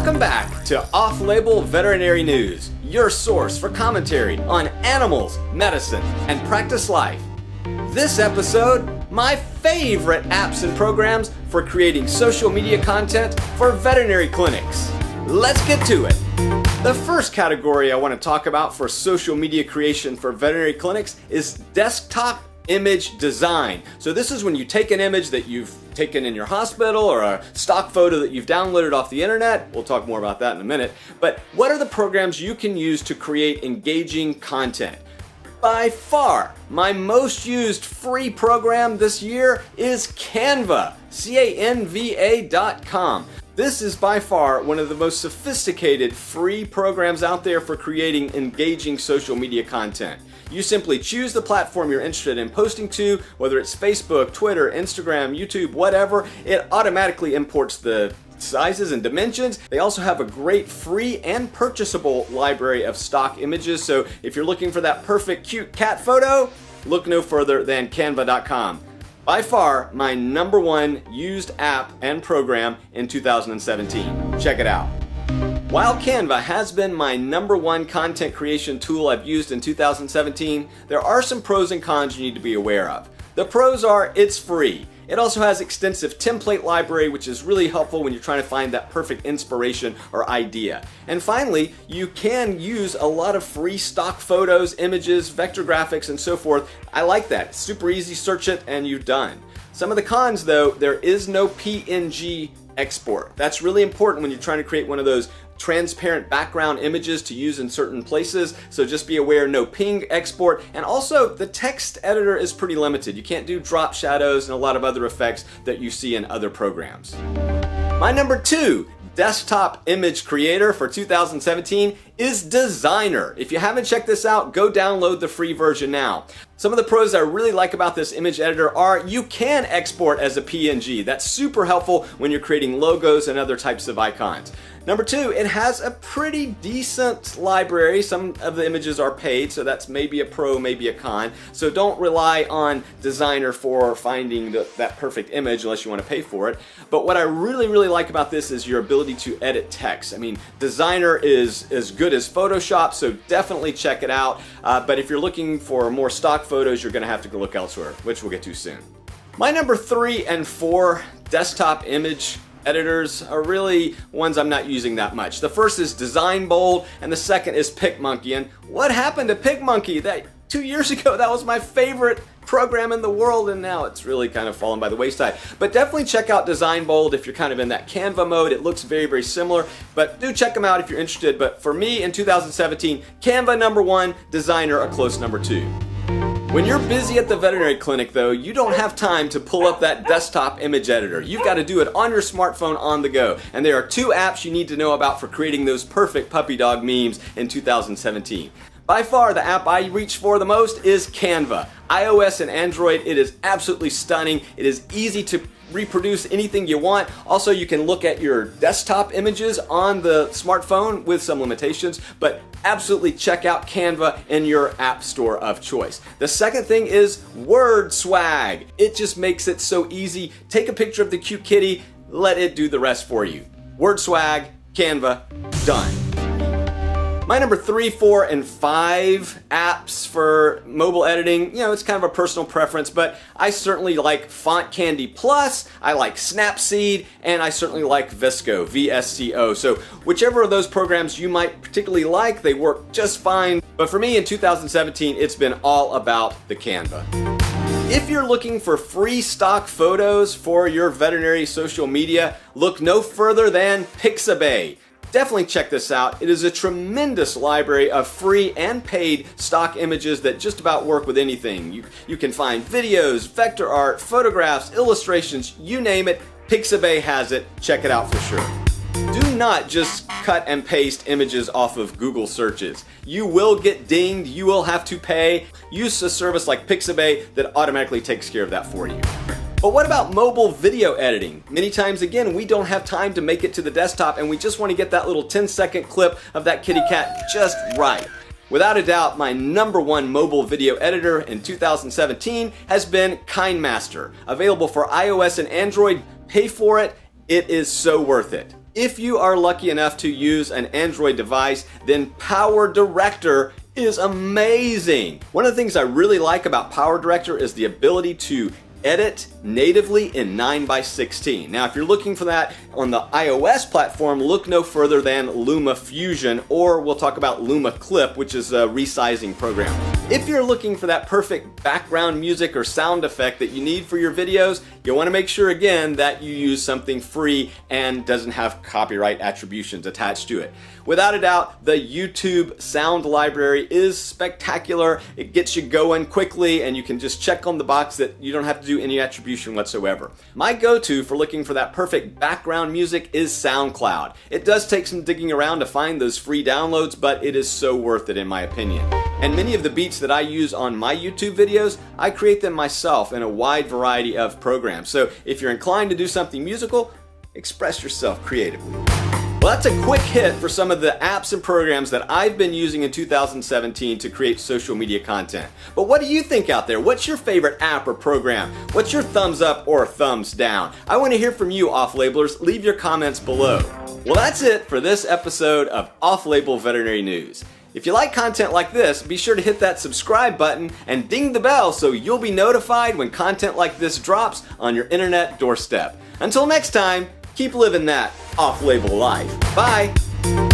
Welcome back to Off-Label Veterinary News, your source for commentary on animals, medicine, and practice life. This episode, my favorite apps and programs for creating social media content for veterinary clinics. Let's get to it. The first category I want to talk about for social media creation for veterinary clinics is desktop image design. So this is when you take an image that you've taken in your hospital or a stock photo that you've downloaded off the internet. We'll talk more about that in a minute. But what are the programs you can use to create engaging content? By far, my most used free program this year is Canva, Canva.com. This is by far one of the most sophisticated free programs out there for creating engaging social media content. You simply choose the platform you're interested in posting to, whether it's Facebook, Twitter, Instagram, YouTube, whatever. It automatically imports the sizes and dimensions. They also have a great free and purchasable library of stock images. So if you're looking for that perfect cute cat photo, look no further than Canva.com. By far, my number one used app and program in 2017. Check it out. While Canva has been my number one content creation tool I've used in 2017, there are some pros and cons you need to be aware of. The pros are it's free. It also has extensive template library, which is really helpful when you're trying to find that perfect inspiration or idea. And finally, you can use a lot of free stock photos, images, vector graphics, and so forth. I like that. It's super easy, search it, and you're done. Some of the cons though, there is no PNG export. That's really important when you're trying to create one of those transparent background images to use in certain places, so just be aware, no ping export. And also the text editor is pretty limited. You can't do drop shadows and a lot of other effects that you see in other programs. My number two desktop image creator for 2017 is Designer. If you haven't checked this out, go download the free version now. Some of the pros I really like about this image editor are you can export as a PNG. That's super helpful when you're creating logos and other types of icons. Number two, it has a pretty decent library. Some of the images are paid, so that's maybe a pro, maybe a con. So don't rely on Designer for finding that perfect image unless you want to pay for it. But what I really like about this is your ability to edit text. I mean, Designer is as good as Photoshop, so definitely check it out. But if you're looking for more stock photos, you're going to have to go look elsewhere, which we'll get to soon. My number 3 and 4 desktop image editors are really ones I'm not using that much. The first is Design Bold, and the second is PicMonkey. And what happened to PicMonkey? That 2 years ago, that was my favorite program in the world, and now it's really kind of fallen by the wayside. But definitely check out Design Bold if you're kind of in that Canva mode. It looks very similar, but do check them out if you're interested. But for me in 2017, Canva number 1, Designer a close number 2. When you're busy at the veterinary clinic though, you don't have time to pull up that desktop image editor. You've got to do it on your smartphone on the go. And there are 2 apps you need to know about for creating those perfect puppy dog memes in 2017. By far, the app I reach for the most is Canva. iOS and Android, it is absolutely stunning. It is easy to reproduce anything you want. Also, you can look at your desktop images on the smartphone with some limitations, but absolutely check out Canva in your app store of choice. The second thing is WordSwag. It just makes it so easy. Take a picture of the cute kitty, let it do the rest for you. WordSwag, Canva, done. My number 3, 4, and 5 apps for mobile editing, it's kind of a personal preference, but I certainly like Font Candy Plus, I like Snapseed, and I certainly like Visco, VSCO. So whichever of those programs you might particularly like, they work just fine. But for me in 2017, it's been all about the Canva. If you're looking for free stock photos for your veterinary social media, look no further than Pixabay. Definitely check this out. It is a tremendous library of free and paid stock images that just about work with anything. You can find videos, vector art, photographs, illustrations, you name it, Pixabay has it. Check it out for sure. Do not just cut and paste images off of Google searches. You will get dinged, you will have to pay. Use a service like Pixabay that automatically takes care of that for you. But what about mobile video editing? Many times again, we don't have time to make it to the desktop and we just want to get that little 10-second clip of that kitty cat just right. Without a doubt, my number 1 mobile video editor in 2017 has been KineMaster. Available for iOS and Android. Pay for it. It is so worth it. If you are lucky enough to use an Android device, then PowerDirector is amazing. One of the things I really like about PowerDirector is the ability to edit natively in 9:16. Now, if you're looking for that on the iOS platform, look no further than LumaFusion, or we'll talk about LumaClip, which is a resizing program. If you're looking for that perfect background music or sound effect that you need for your videos, you'll want to make sure again that you use something free and doesn't have copyright attributions attached to it. Without a doubt, the YouTube sound library is spectacular. It gets you going quickly, and you can just check on the box that you don't have to do any attribution whatsoever. My go-to for looking for that perfect background music is SoundCloud. It does take some digging around to find those free downloads, but it is so worth it in my opinion. And many of the beats that I use on my YouTube videos, I create them myself in a wide variety of programs. So if you're inclined to do something musical, express yourself creatively. Well, that's a quick hit for some of the apps and programs that I've been using in 2017 to create social media content. But what do you think out there? What's your favorite app or program? What's your thumbs up or thumbs down? I want to hear from you, off-labelers. Leave your comments below. Well, that's it for this episode of Off-Label Veterinary News. If you like content like this, be sure to hit that subscribe button and ding the bell so you'll be notified when content like this drops on your internet doorstep. Until next time, keep living that off-label life. Bye!